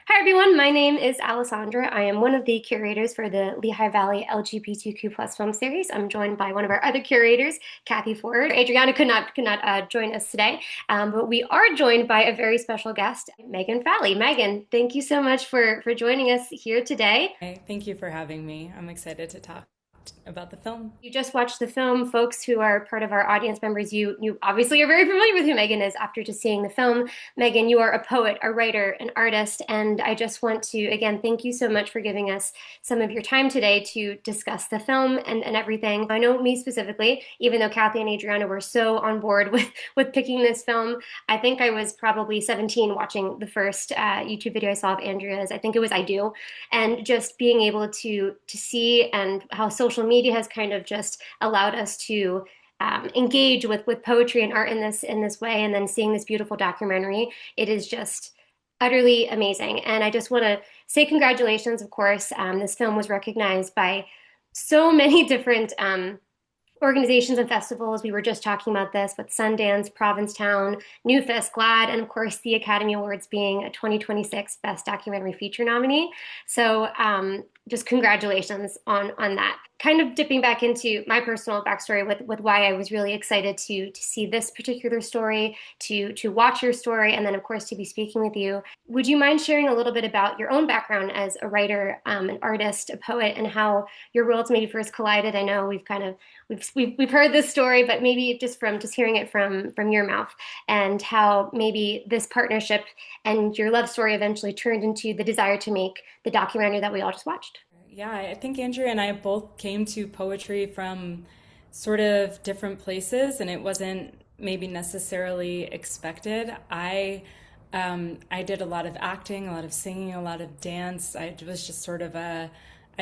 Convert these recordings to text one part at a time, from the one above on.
Hi everyone, my name is Alessandra. I am one of the curators for the Lehigh Valley LGBTQ Plus Film Series. I'm joined by one of our other curators, Kathy Ford. Adriana could not join us today, but we are joined by a very special guest, Megan Falley. Megan, thank you so much for joining us here today. Hey, thank you for having me. I'm excited to talk about the film. You just watched the film. Folks who are part of our audience members, you obviously are very familiar with who Megan is after just seeing the film. Megan, you are a poet, a writer, an artist, and I just want to again thank you so much for giving us some of your time today to discuss the film and everything. I know me specifically, even though Kathy and Adriana were so on board with picking this film, I think I was probably 17 watching the first YouTube video I saw of Andrea's. I think it was I Do, and just being able to see and how social media has kind of just allowed us to engage with poetry and art in this way, and then seeing this beautiful documentary, it is just utterly amazing. And I just want to say congratulations. Of course, this film was recognized by so many different organizations and festivals. We were just talking about this with Sundance, Provincetown, Newfest, GLAAD, and of course the Academy Awards being a 2026 Best Documentary Feature nominee. So just congratulations on that. Kind of dipping back into my personal backstory with why I was really excited to see this particular story, to watch your story, and then of course to be speaking with you. Would you mind sharing a little bit about your own background as a writer, an artist, a poet, and how your worlds maybe first collided? I know we've heard this story, but maybe just hearing it from your mouth, and how maybe this partnership and your love story eventually turned into the desire to make the documentary that we all just watched. Yeah, I think Andrea and I both came to poetry from sort of different places, and it wasn't maybe necessarily expected. I did a lot of acting, a lot of singing, a lot of dance. I was just sort of I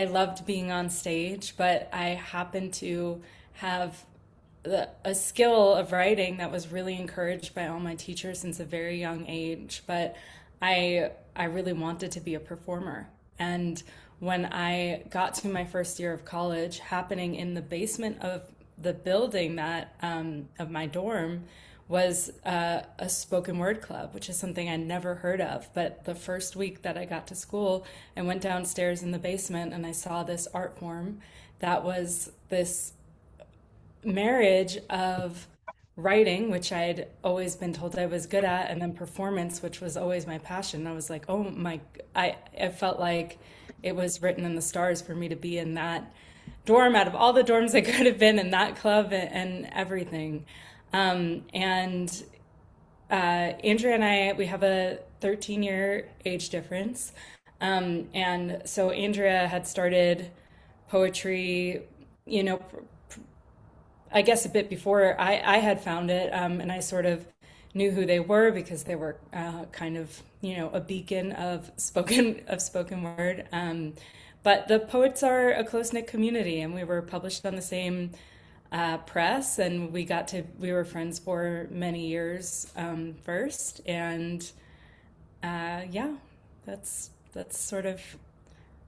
loved being on stage, but I happened to have a skill of writing that was really encouraged by all my teachers since a very young age. But I really wanted to be a performer. And when I got to my first year of college, happening in the basement of the building that of my dorm was a spoken word club, which is something I never heard of. But the first week that I got to school, I went downstairs in the basement and I saw this art form that was this marriage of writing, which I'd always been told I was good at, and then performance, which was always my passion. I was like, oh my, I felt like it was written in the stars for me to be in that dorm out of all the dorms I could have been in that club and everything. And Andrea and I, we have a 13-year age difference. And so Andrea had started poetry, you know, I guess a bit before I had found it, and I sort of knew who they were because they were kind of a beacon of spoken word. But the poets are a close knit community, and we were published on the same press, and we were friends for many years first, and yeah, that's sort of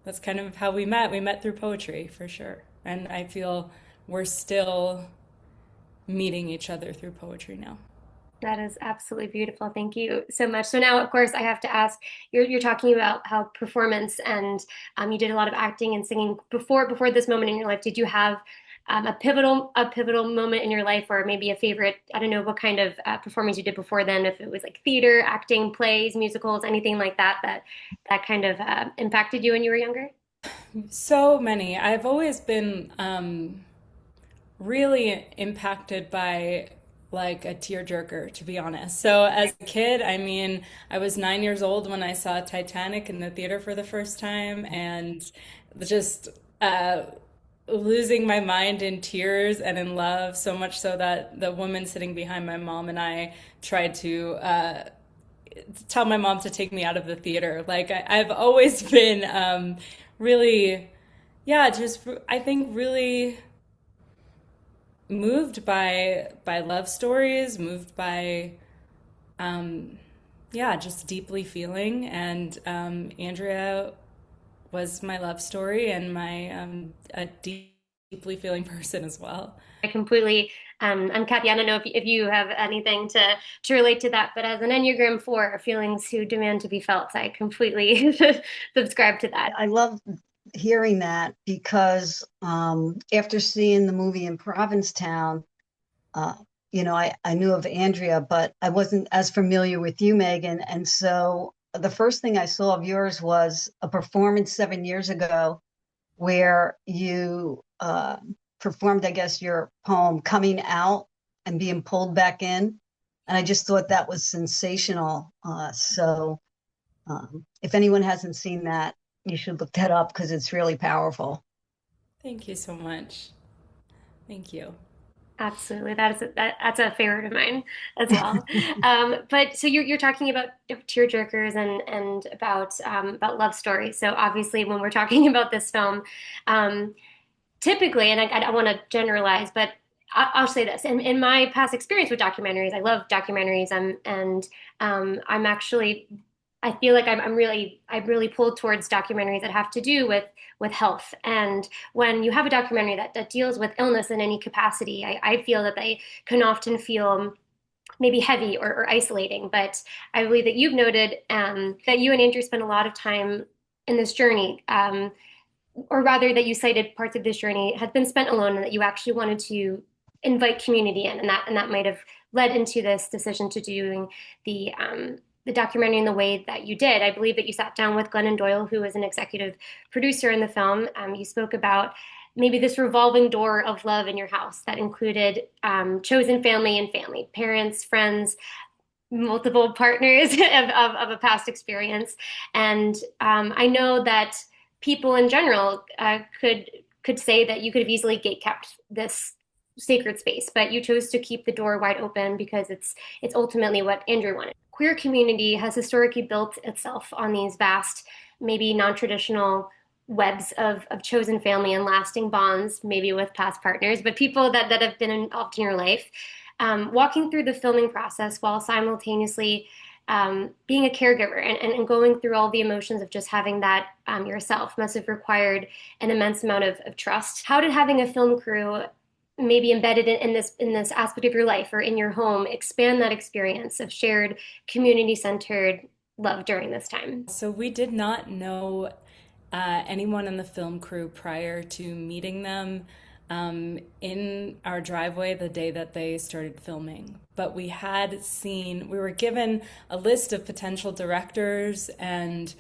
that's kind of how we met. We met through poetry for sure, and I feel we're still meeting each other through poetry now. That is absolutely beautiful. Thank you so much. So now, of course, I have to ask, you're talking about how performance and you did a lot of acting and singing before this moment in your life. Did you have a pivotal moment in your life, or maybe a favorite? I don't know what kind of performance you did before then. If it was like theater, acting, plays, musicals, anything like that kind of impacted you when you were younger. So many. I've always been really impacted by like a tearjerker, to be honest. So as a kid, I mean, I was 9 years old when I saw Titanic in the theater for the first time, and just uh, losing my mind in tears and in love, so much so that the woman sitting behind my mom and I tried to tell my mom to take me out of the theater. Like I've always been really, yeah, just I think really moved by love stories, moved by yeah, just deeply feeling. And Andrea was my love story and my a deeply feeling person as well. I completely And Kathy, I don't know if you have anything to relate to that, but as an Enneagram 4, feelings who demand to be felt, I completely subscribe to that. I love hearing that because after seeing the movie in Provincetown, uh, I knew of Andrea, but I wasn't as familiar with you, Megan. And so the first thing I saw of yours was a performance 7 years ago where you performed, I guess, your poem Coming Out and being pulled back in. And I just thought that was sensational. If anyone hasn't seen that, you should look that up because it's really powerful. Thank you so much. Thank you. Absolutely, that's a favorite of mine as well. But so you're talking about tearjerkers and about love stories. So obviously, when we're talking about this film, um, typically, and I want to generalize, but I'll say this: in my past experience with documentaries, I love documentaries, and I'm actually I feel like I'm really pulled towards documentaries that have to do with health. And when you have a documentary that deals with illness in any capacity, I feel that they can often feel maybe heavy or isolating. But I believe that you've noted that you and Andrew spent a lot of time in this journey, or rather that you cited parts of this journey had been spent alone, and that you actually wanted to invite community in, and that might have led into this decision to doing the documentary in the way that you did. I believe that you sat down with Glennon Doyle, who was an executive producer in the film. You spoke about maybe this revolving door of love in your house that included chosen family and family, parents, friends, multiple partners of a past experience. And I know that people in general could say that you could have easily gatekept this sacred space, but you chose to keep the door wide open because it's ultimately what Andrew wanted. Queer community has historically built itself on these vast, maybe non-traditional webs of chosen family and lasting bonds, maybe with past partners, but people that have been involved in your life. Walking through the filming process while simultaneously being a caregiver and going through all the emotions of just having that yourself must have required an immense amount of trust. How did having a film crew maybe embedded in this aspect of your life or in your home expand that experience of shared community centered love during this time? So we did not know anyone in the film crew prior to meeting them in our driveway the day that they started filming. But we were given a list of potential directors, and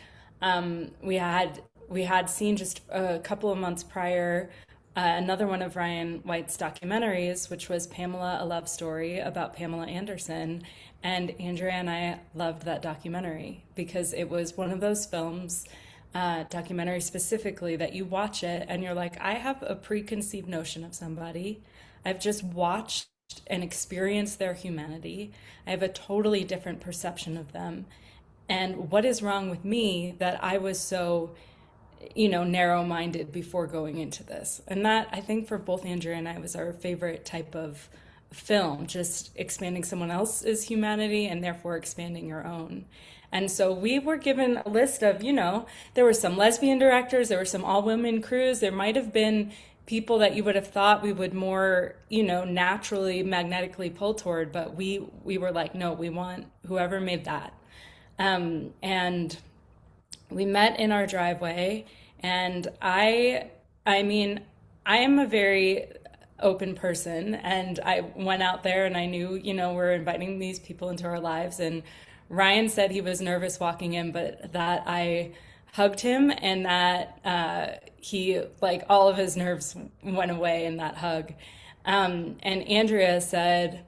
we had seen just a couple of months prior another one of Ryan White's documentaries, which was Pamela, a Love Story about Pamela Anderson. And Andrea and I loved that documentary because it was one of those films, documentary specifically, that you watch it and you're like, I have a preconceived notion of somebody. I've just watched and experienced their humanity. I have a totally different perception of them. And what is wrong with me that I was so narrow-minded before going into this? And that, I think, for both Andrea and I, was our favorite type of film, just expanding someone else's humanity and therefore expanding your own. And so we were given a list of, there were some lesbian directors, there were some all-women crews, there might have been people that you would have thought we would more, naturally, magnetically pull toward, but we were like, no, we want whoever made that. And we met in our driveway, and I mean, I am a very open person, and I went out there and I knew, we're inviting these people into our lives. And Ryan said he was nervous walking in, but that I hugged him, and that he, like, all of his nerves went away in that hug. And Andrea said,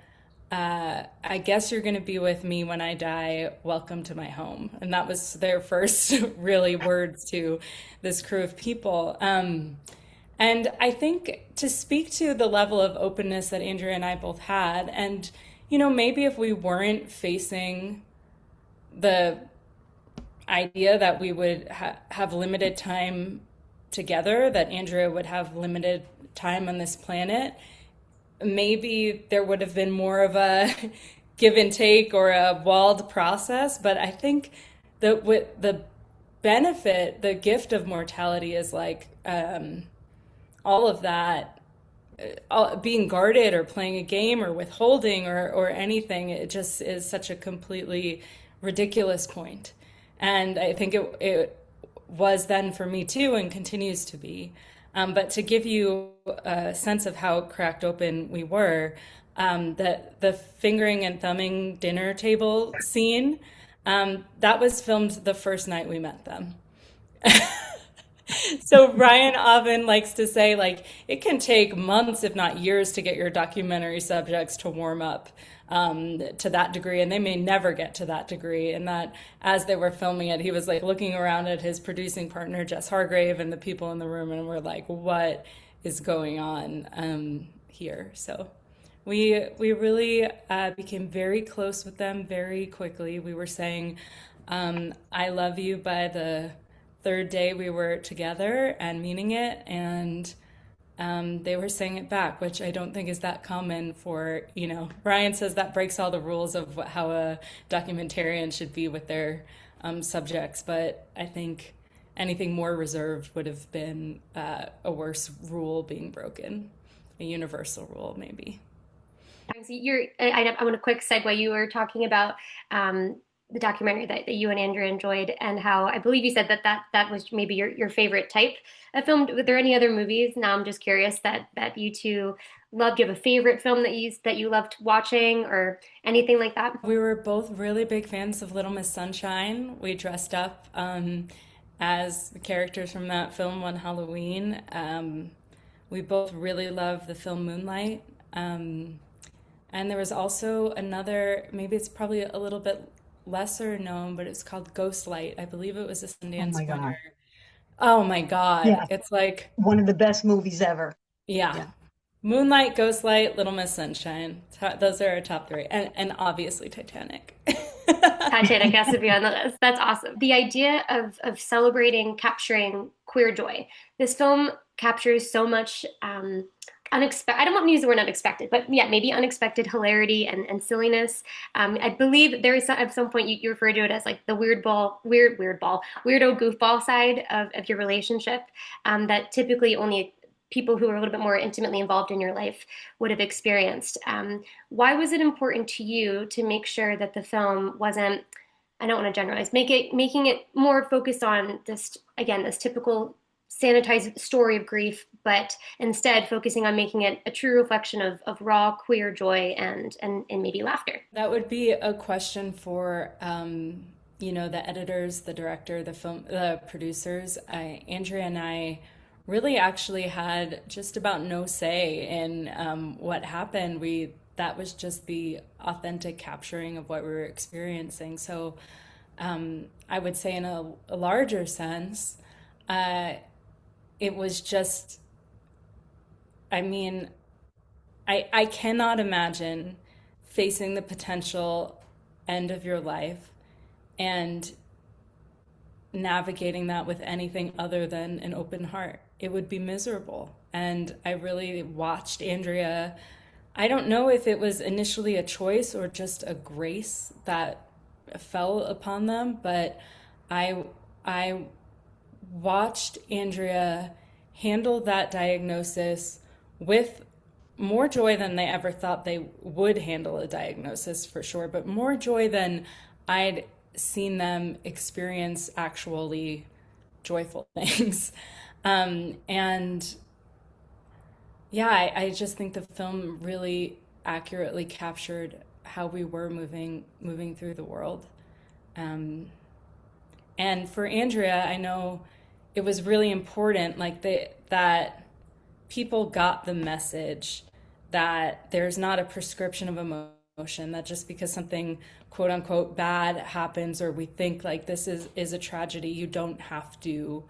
I guess you're going to be with me when I die. Welcome to my home. And that was their first really words to this crew of people. And I think, to speak to the level of openness that Andrea and I both had, and, maybe if we weren't facing the idea that we would have limited time together, that Andrea would have limited time on this planet, maybe there would have been more of a give and take or a walled process. But I think that with the benefit, the gift of mortality is like, all of that being guarded or playing a game or withholding or anything. It just is such a completely ridiculous point. And I think it was then for me too and continues to be. But to give you a sense of how cracked open we were, the fingering and thumbing dinner table scene, that was filmed the first night we met them. So Ryan often likes to say, like, it can take months, if not years, to get your documentary subjects to warm up to that degree, and they may never get to that degree. And that as they were filming it, he was like looking around at his producing partner, Jess Hargrave, and the people in the room, and we're like, what is going on here? So we really became very close with them very quickly. We were saying, I love you by the third day we were together and meaning it, and they were saying it back, which I don't think is that common for, Ryan says that breaks all the rules of how a documentarian should be with their subjects, but I think anything more reserved would have been a worse rule being broken, a universal rule maybe. I want a quick segue. You were talking about the documentary that you and Andrea enjoyed, and how I believe you said that was maybe your favorite type of film. Were there any other movies? Now I'm just curious that you two loved. Do you have a favorite film that you loved watching, or anything like that? We were both really big fans of Little Miss Sunshine. We dressed up as the characters from that film one Halloween. We both really loved the film Moonlight. And there was also another, maybe it's probably a little bit lesser known, but it's called Ghostlight. I believe it was a Oh Sundance my God. winner. Oh my God. Yeah, It's like, one of the best movies ever. yeah. Yeah. Moonlight, Ghostlight, Little Miss Sunshine. Those are our top three. And obviously Titanic. Titanic has to be on the list. That's awesome. The idea of celebrating, capturing queer joy. This film captures so much unexpected. I don't want to use the word unexpected, but yeah, maybe unexpected hilarity and silliness. I believe there is at some point you refer to it as like the weirdo goofball side of your relationship, that typically only people who are a little bit more intimately involved in your life would have experienced. Why was it important to you to make sure that the film wasn't, I don't want to generalize, making it more focused on this, again, this typical sanitized story of grief, but instead focusing on making it a true reflection of raw queer joy and maybe laughter? That would be a question for the editors, the director, the producers. Andrea and I really actually had just about no say in what happened. That was just the authentic capturing of what we were experiencing. So I would say, in a larger sense, uh, it was just. I mean, I cannot imagine facing the potential end of your life and navigating that with anything other than an open heart. It would be miserable. And I really watched Andrea. I don't know if it was initially a choice or just a grace that fell upon them, but I I watched Andrea handle that diagnosis with more joy than they ever thought they would handle a diagnosis, for sure, but more joy than I'd seen them experience actually joyful things. And yeah, I just think the film really accurately captured how we were moving through the world. Um, and for Andrea, I know it was really important, like that people got the message that there's not a prescription of emotion, that just because something quote unquote bad happens, or we think like this is a tragedy, you don't have to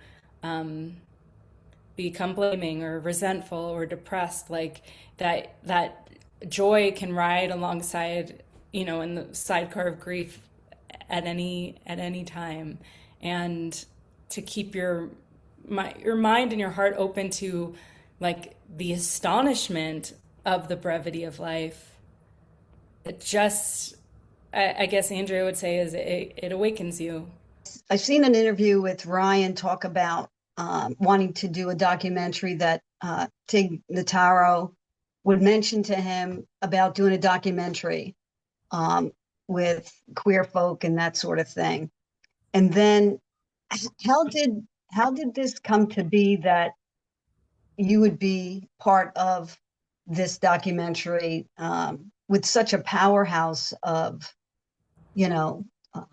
become blaming or resentful or depressed. Like that joy can ride alongside, in the sidecar of grief at any time, and to keep your mind and your heart open to like the astonishment of the brevity of life. It just, I guess Andrea would say, is it awakens you. I've seen an interview with Ryan talk about wanting to do a documentary that Tig Notaro would mention to him about doing a documentary um, with queer folk and that sort of thing. And then how did how did this come to be that you would be part of this documentary with such a powerhouse of, you know, uh,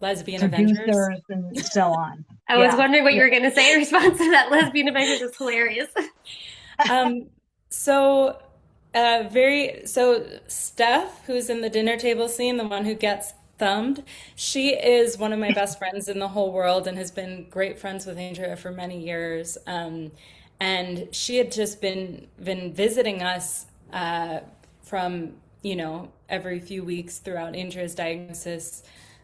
Lesbian Avengers. producers and so on? I was Yeah, wondering what yeah. you were going to say in response to that. Lesbian Avengers is hilarious. Um, so so Steph, who's in the dinner table scene, the one who gets thumbed, she is one of my best friends in the whole world and has been great friends with Andrea for many years. And she had just been visiting us from, every few weeks throughout Andrea's diagnosis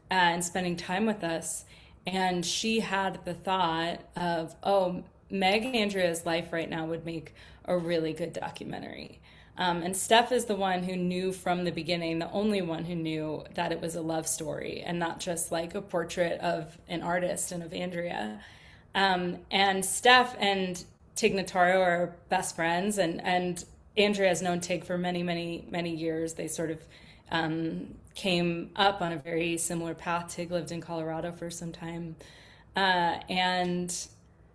and spending time with us. And she had the thought of, oh, Meg Andrea's life right now would make a really good documentary. And Steph is the one who knew from the beginning, the only one who knew that it was a love story and not just like a portrait of an artist and of Andrea. And Steph and Tig Notaro are best friends, and Andrea has known Tig for many, many, many years. They sort of came up on a very similar path. Tig lived in Colorado for some time. And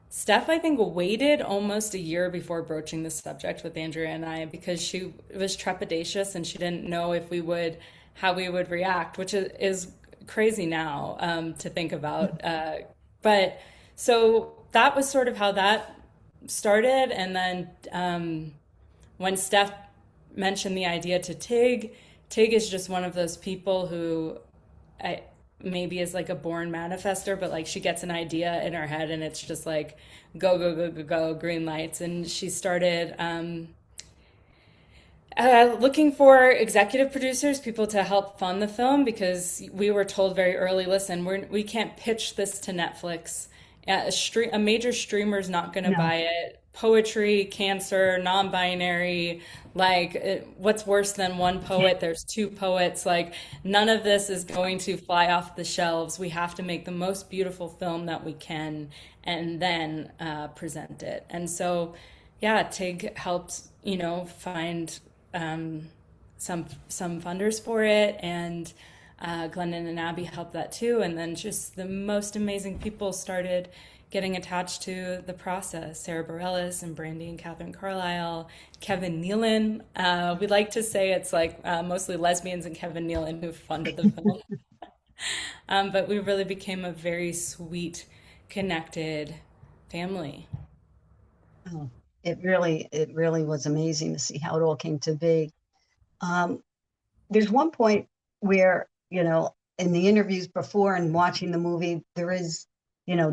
Steph, I think, waited almost a year before broaching the subject with Andrea and I because she was trepidatious and she didn't know if we would, how we would react, which is crazy now to think about. But so that was sort of how that started. And then when Steph mentioned the idea to Tig, Tig is just one of those people who I, maybe is like a born manifester, but like she gets an idea in her head and it's just like go, go, go, go, go, green lights. And she started looking for executive producers, people to help fund the film because we were told very early, listen, we can't pitch this to Netflix. A major streamer's not going to No. buy it. Poetry, cancer, non-binary, like what's worse than one poet? There's two poets. Like none of this is going to fly off the shelves. We have to make the most beautiful film that we can and then present it. And so, yeah, Tig helped, find some funders for it, and Glendon and Abby helped that too. And then just the most amazing people started getting attached to the process. Sarah Bareilles and Brandy and Catherine Carlisle, Kevin Nealon. We like to say it's like mostly lesbians and Kevin Nealon who funded the film. But we really became a very sweet, connected family. Oh, it really was amazing to see how it all came to be. Um, there's one point where, in the interviews before and watching the movie, there is,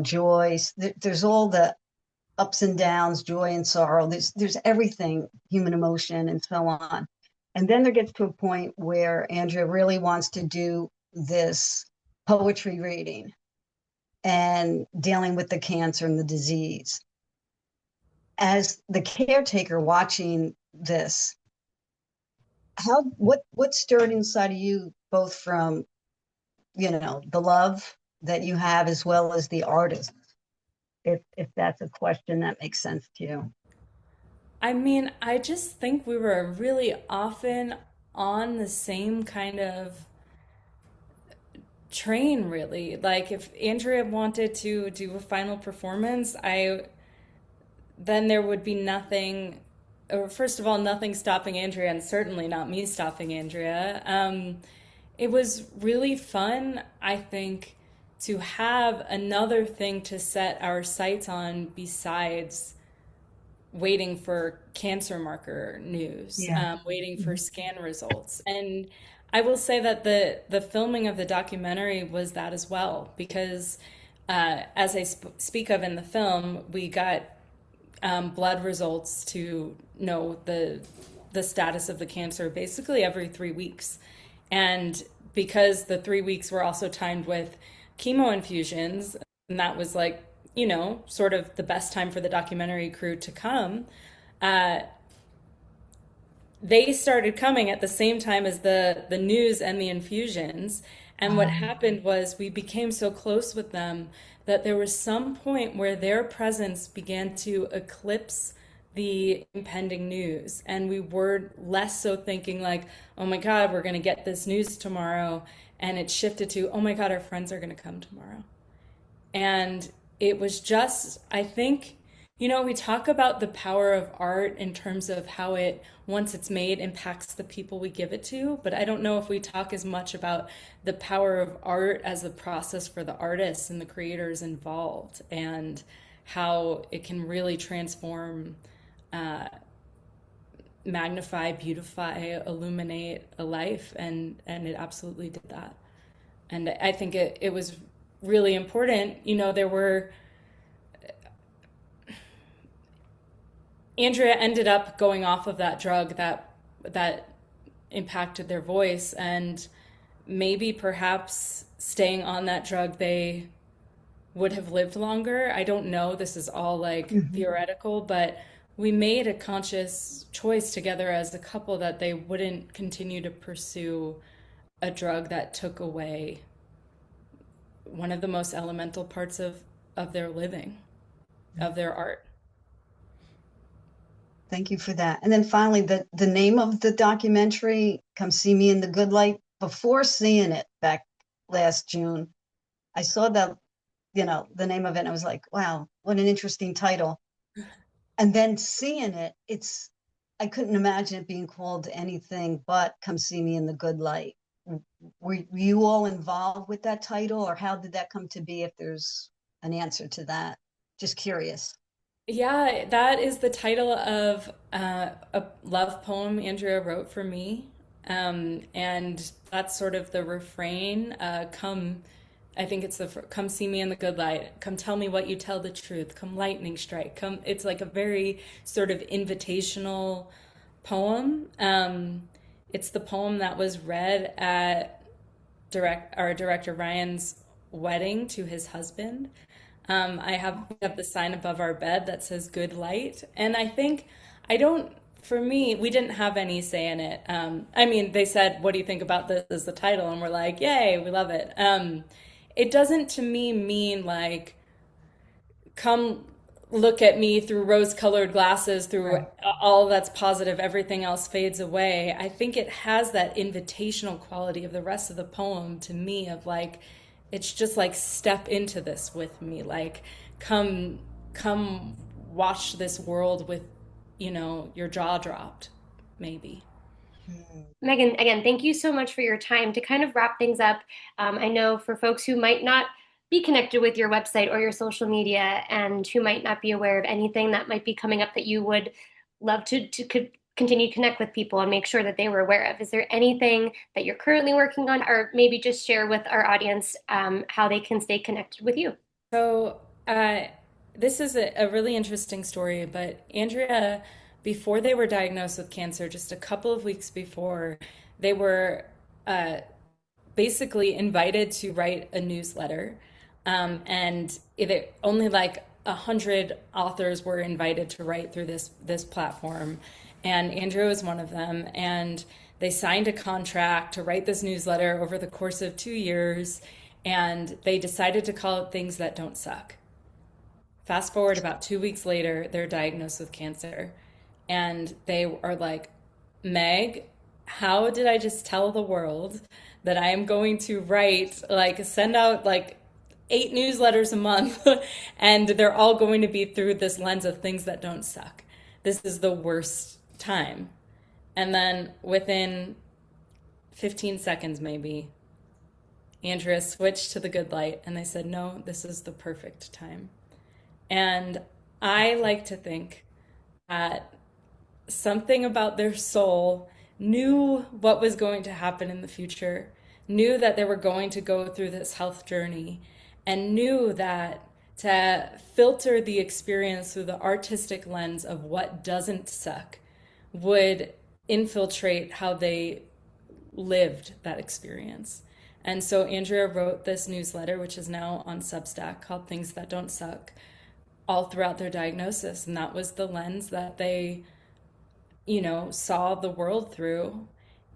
joy. There's all the ups and downs, joy and sorrow. There's everything, human emotion and so on. And then there gets to a point where Andrea really wants to do this poetry reading and dealing with the cancer and the disease. As the caretaker watching this, what stirred inside of you, both from the love that you have as well as the artist, if that's a question that makes sense to you? I mean, I just think we were really often on the same kind of train, really. Like if Andrea wanted to do a final performance, I then there would be nothing, or first of all, nothing stopping Andrea, and certainly not me stopping Andrea. It was really fun, I think, to have another thing to set our sights on besides waiting for cancer marker news, Yeah. waiting for scan results. And I will say that the filming of the documentary was that as well, because as I speak of in the film, we got blood results to know the status of the cancer basically every 3 weeks. And because the 3 weeks were also timed with chemo infusions, and that was like, sort of the best time for the documentary crew to come, uh, they started coming at the same time as the news and the infusions. And what Um, happened was we became so close with them that there was some point where their presence began to eclipse the impending news. And we were less so thinking like, oh my God, we're going to get this news tomorrow. And it shifted to, oh my God, our friends are going to come tomorrow. And it was just, I think, we talk about the power of art in terms of how it, once it's made, impacts the people we give it to. But I don't know if we talk as much about the power of art as the process for the artists and the creators involved, and how it can really transform, magnify, beautify, illuminate a life. And it absolutely did that. And I think it was really important. There were, Andrea ended up going off of that drug that impacted their voice, and maybe perhaps staying on that drug they would have lived longer. I don't know. This is all like mhm. theoretical, but we made a conscious choice together as a couple that they wouldn't continue to pursue a drug that took away one of the most elemental parts of their living, of their art. Thank you for that. And then finally, the name of the documentary, Come See Me in the Good Light. Before seeing it back last June, I saw that, the name of it, and I was like, wow, what an interesting title. And then seeing it, I couldn't imagine it being called anything but Come See Me in the Good Light. Were you all involved with that title, or how did that come to be, if there's an answer to that? Just curious. Yeah, that is the title of a love poem Andrea wrote for me. And that's sort of the refrain. I think it's come see me in the good light. Come tell me what you tell the truth. Come lightning strike. Come, it's like a very sort of invitational poem. It's the poem that was read at our director Ryan's wedding to his husband. I have the sign above our bed that says "Good Light," and I think I don't. For me, we didn't have any say in it. I mean, they said, "What do you think about this as the title?" And we're like, "Yay, we love it." It doesn't to me mean like come look at me through rose-colored glasses, through Right. all that's positive, everything else fades away. I think it has that invitational quality of the rest of the poem to me of like, it's just like step into this with me, like come come watch this world with, your jaw dropped, maybe. Hmm. Megan, again, thank you so much for your time. To kind of wrap things up, I know for folks who might not be connected with your website or your social media and who might not be aware of anything that might be coming up that you would love to continue to connect with people and make sure that they were aware of. Is there anything that you're currently working on, or maybe just share with our audience how they can stay connected with you? So, this is a really interesting story, but Andrea, before they were diagnosed with cancer, just a couple of weeks before, they were uh, basically invited to write a newsletter. And only like 100 authors were invited to write through this platform. And Andrea was one of them. And they signed a contract to write this newsletter over the course of 2 years. And they decided to call it Things That Don't Suck. Fast forward about 2 weeks later, they're diagnosed with cancer. And they are like, Meg, how did I just tell the world that I am going to write, like, send out like 8 newsletters a month, and they're all going to be through this lens of things that don't suck? This is the worst time. And then within 15 seconds, maybe, Andrea switched to the good light and they said, no, this is the perfect time. And I like to think that something about their soul knew what was going to happen in the future, knew that they were going to go through this health journey, and knew that to filter the experience through the artistic lens of what doesn't suck would infiltrate how they lived that experience. And so Andrea wrote this newsletter, which is now on Substack, called Things That Don't Suck, all throughout their diagnosis. And that was the lens that they saw the world through.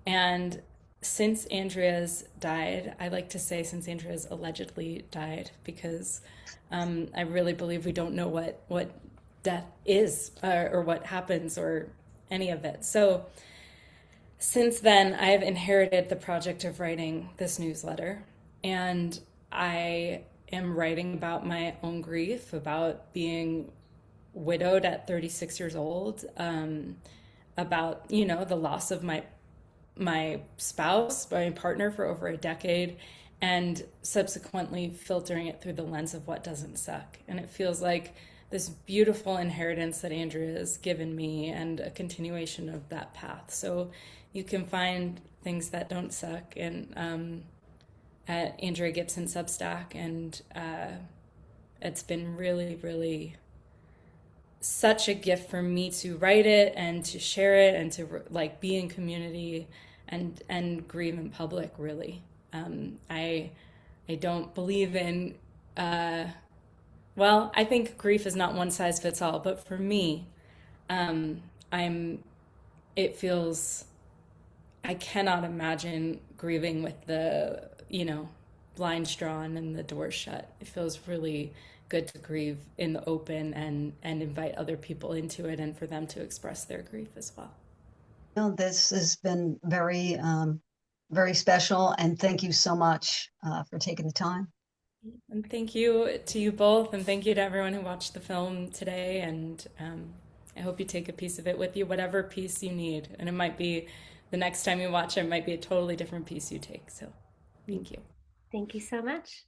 And since Andrea's died, I like to say since Andrea's allegedly died, because I really believe we don't know what death is, or what happens, or any of it. So since then, I've inherited the project of writing this newsletter, and I am writing about my own grief, about being widowed at 36 years old, about the loss of my spouse, my partner for over a decade, and subsequently filtering it through the lens of what doesn't suck. And it feels like this beautiful inheritance that Andrea has given me, and a continuation of that path. So you can find things that don't suck, and at Andrea Gibson Substack, and it's been really, really such a gift for me to write it and to share it and to like be in community and grieve in public. Really, I don't believe in. Well, I think grief is not one size fits all, but for me, I'm. It feels. I cannot imagine grieving with the blinds drawn and the doors shut. It feels really good to grieve in the open, and invite other people into it, and for them to express their grief as well. No, this has been very special, and thank you so much for taking the time. And thank you to you both, and thank you to everyone who watched the film today. And I hope you take a piece of it with you, whatever piece you need. And it might be the next time you watch it, might be a totally different piece you take. So thank you. Thank you so much.